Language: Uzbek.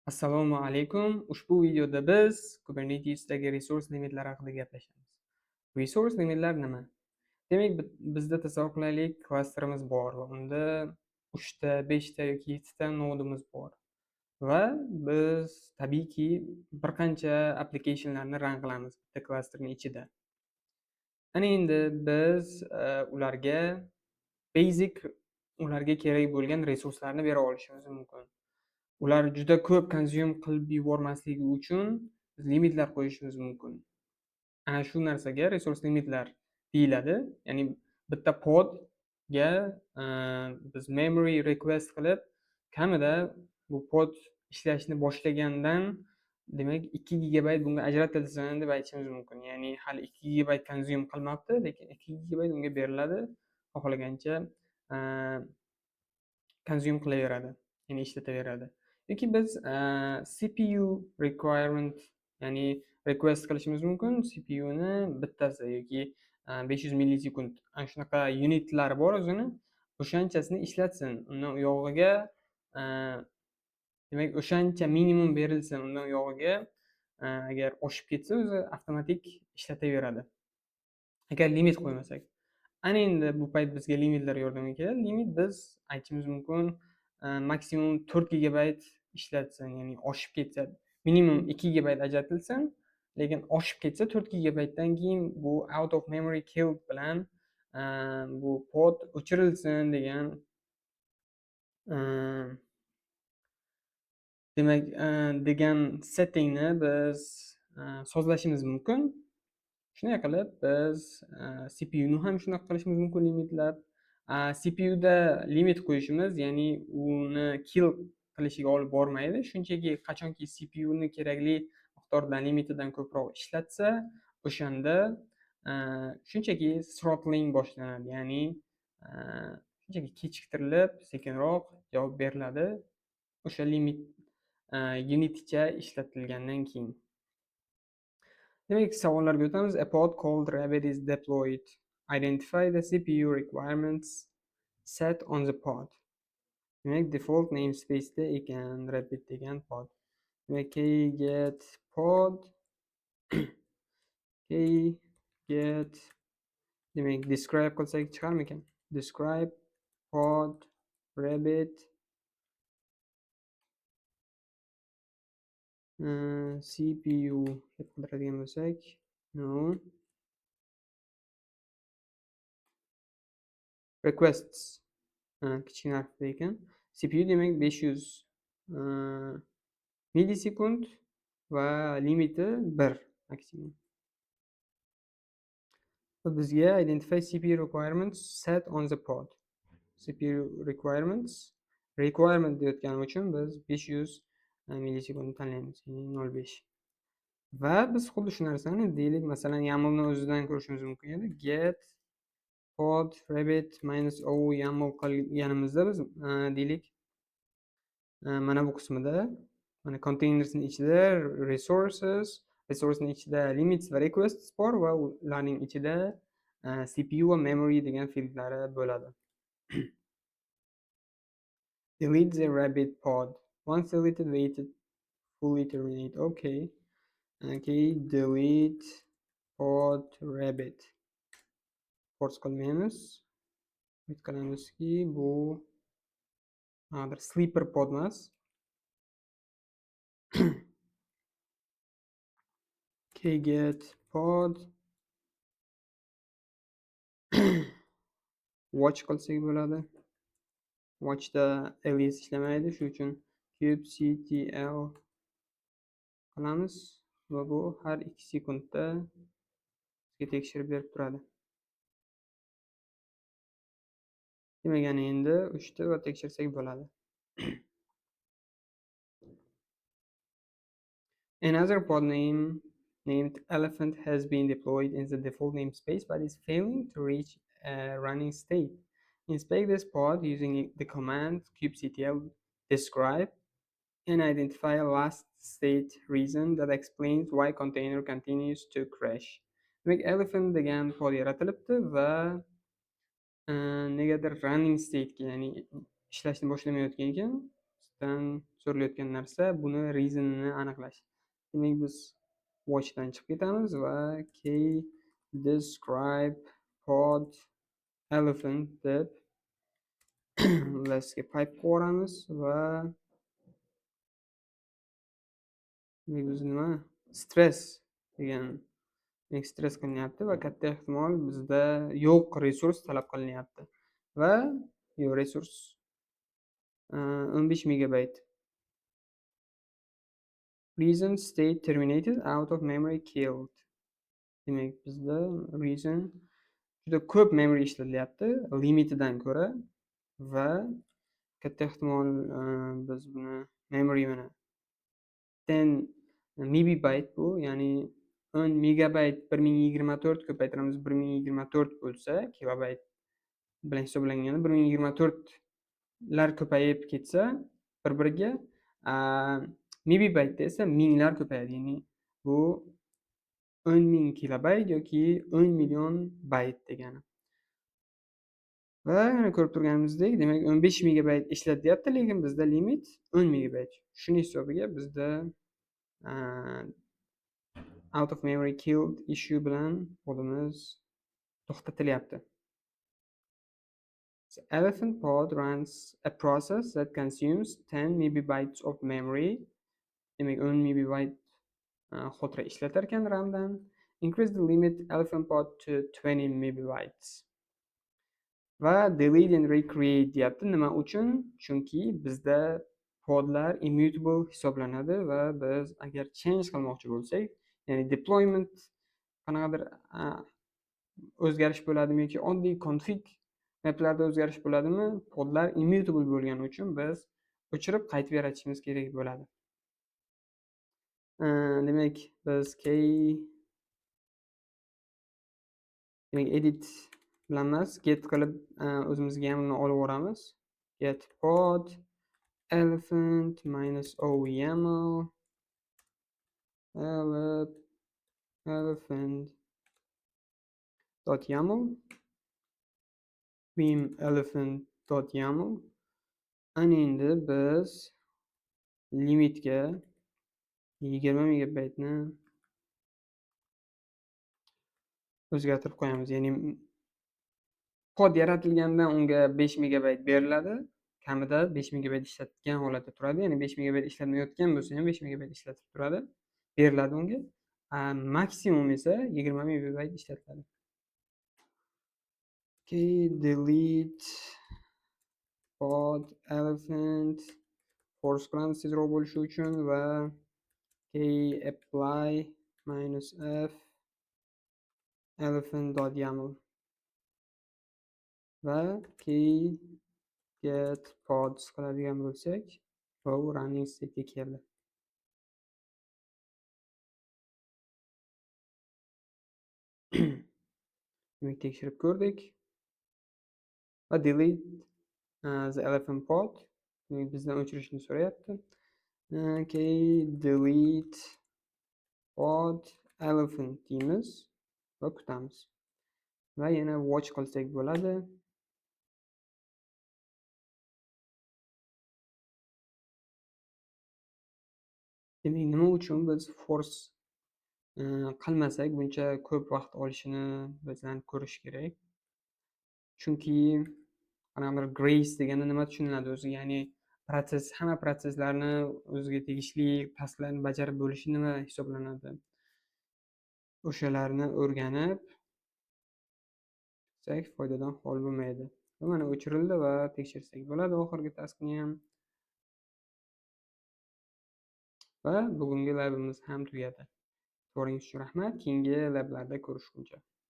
Assalomu alaykum. Ushbu videoda biz Kubernetesdagi resource limitlar haqida gaplashamiz. Resource limitlar nima? Demak, bizda tasavvur qilaylik, klasterimiz bor va unda 3 ta, 5 ta yoki 7 ta nodimiz bor. Va biz tabiiyki bir qancha applicationlarni run qilamiz bitta klasterning ichida. Ana endi biz basic ularga kerak bo'lgan resurslarni bera olishimiz mumkin. Ular juda ko'p consume qilib yubormasligi uchun biz limitlar qo'yishimiz mumkin. Ana shu narsaga resource limitlar deyiladi. Ya'ni bitta podga biz memory request qilib, kamida bu pod ishlashni boshlagandan demak 2 gigabayt bunga ajratilsin deb aytishimiz mumkin. Ya'ni hali 2 gigabayt consume qilmabdi, lekin 2 gigabayt unga beriladi. Xohlagancha consume qilaveradi, ya'ni ishlataveradi. Yoki biz CPU requirement, ya'ni request qilishimiz mumkin. CPUni bittasi yoki 500 millisekund ana shunaqa unitlar bor o'zini. O'shanchasini ishlatsin. Undan uyog'iga demak o'shancha minimum berilsin. Undan uyog'iga agar oshib ketsa o'zi avtomatik ishlataveradi. Agar limit qo'ymasak. Ana endi bu payt bizga limitlar yordamga keladi. Limit biz aytishimiz mumkin maksimum 4 gigabayt ishlatsin, ya'ni oshib ketsa minimum 2 gigabayt ajratilsin, lekin oshib ketsa 4 gigabaytdan keyin bu out of memory killed bilan bu pod o'chirilsin degan demak degan settingni biz sozlashimiz mumkin. Shunday qilib biz CPUni ham shunaqa qilishimiz mumkin limitlab. CPUda limit qo'yishimiz, ya'ni uni kill qilishiga olib bormaydi. Shunchaki qachonki CPUni kerakli miqdordan limitidan ko'proq ishlatsa, o'shanda shunchaki throttling boshlanadi. Ya'ni shunchaki kechiktirilib, sekinroq javob beriladi o'sha limit unitcha ishlatilgandan keyin. Demak, savollarga o'tamiz. A pod called Rabbit is deployed. Identify the CPU requirements set on the pod. Demak, default namespace'da ekan Rabbit degan pod. Demak, get pod get demak describe qilsak chiqarmikan? Describe pod Rabbit CPU deb qidiradigan bo'lsak, no requests kichkina harfda ekan. CPU demak 500 millisekund va limiti 1 maksimum. Bizga identify CPU requirements set on the pod. CPU requirement deyotganim uchun biz 500 millisekund tanlaymiz, ya'ni 0.5. Va biz xuddi shu narsani deylik, masalan, YAMLni o'zidan ko'rishimiz mumkin edi. Get pod rabbit -o YAML qilganimizda biz deylik mana bu qismida, mana containersning ichida resourcening ichida limits va requests bor va ularning ichida CPU va memory degan fildlari bo'ladi. Delete the rabbit pod. Once deleted, wait it fully terminate. Okay, delete pod rabbit. Force qilmaymiz. Umid qilamizki bu bir sleeper pod emas. Get pod watch qilsak bo'ladi. Watchda alias ishlamaydi, shuning uchun kubectl qilamiz va bu har 2 sekundda bizga tekshirib berib turadi. Demak, endi 3 ta va tekshirsak bo'ladi. Another pod named elephant has been deployed in the default namespace but is failing to reach a running state. Inspect this pod using the command kubectl describe and identify a last state reason that explains why container continues to crash. Demak, elephant degan pod yaratilibdi va negadir running state, ya'ni ishlashni boshlamayotgan ekan. Sizdan so'ralayotgan narsa buni reasonini aniqlash. Demak, biz watch'dan chiqib ketamiz va key describe pod elephant deb lessga pipe qo'yamiz va biz nima stress degan stress qilinyapti va katta ehtimol bizda yo'q resurs talab qilinyapti va resurs 15 megabayt. Reason state terminated out of memory killed. Demak, bizda reason juda ko'p memory ishlatilyapti limitidan ko'ra va katta ehtimol biz buni memory mana 10 megabayt bu, ya'ni 10 megabayt 1024 ko'paytiramiz 1024 bo'lsa, kilobayt bilan hisoblanganda 1024 lar ko'payib ketsa bir-biriga, megabaytda esa minglar ko'payadi. Ya'ni bu 10,000 kilobayt yoki 10 million bayt degani. Va ko'rib turganimizdek, demak 15 megabayt ishlatilyapti, lekin bizda limit 10 megabayt. Shuning hisobiga bizda out of memory killed issue bilan qo'limiz to'xtatilyapti. So elephant pod runs a process that consumes 10 megabytes of memory. Demak, 10 megabayt xotira ishlatar ekan RAM-dan. Increase the limit elephant pod to 20 megabytes. Va delete and recreate deyapti. Nima uchun? Chunki bizda podlar immutable hisoblanadi va biz agar change qilmoqchi bo'lsak, ya'ni deployment qanaqadir o'zgarish bo'ladimi yoki oddiy config maplarda o'zgarish bo'ladimi, podlar immutable bo'lgani uchun biz o'chirib qaytib yaratishimiz kerak bo'ladi. Demak, biz edit bilan emas, get qilib o'zimizga YAMLni olib olamiz. Get pod elephant -o YAML elephant.yaml vim elephant.yaml. Ana endi biz limitga 20 megabaytni o'zgartirib qo'yamiz. Ya'ni pod yaratilganda unga 5 megabayt beriladi. Kamida 5 megabayt ishlatgan holatda turadi. Ya'ni 5 megabayt ishlatmayotgan bo'lsa ham 5 megabayt ishlatib turadi. Beriladi unga. Maksimum esa 20 megabayt ishlatiladi. Okay, delete pod elephant force qilamiz tezroq bo'lishi uchun va apply -f elephant.yaml va get pods qiladigan bo'lsak, va u running state'ga keldi. Demak, tekshirib ko'rdik. Va delete the elephant pod. Demak, bizdan o'chirishni so'rayapti. Delete pod elephant deymiz va kutamiz. Va yana watch qilsak bo'ladi. Demak, nima uchun biz force qilmasak buncha ko'p vaqt olishini bizdan ko'rish kerak. Chunki qanaqadir grace degani nima tushuniladi o'zi? Ya'ni hamma protsesslarni o'ziga tegishli tasklarni bajarib bo'lishi nima hisoblanadi? O'shalarni o'rganib foydadan xoli bo'lmaydi. Va mana o'chirildi va tekshirsak bo'ladi oxirgi taskni ham. Va bugungi labimiz ham tugadi. E'tiboringiz uchun rahmat. Keyingi lablarda ko'rishguncha.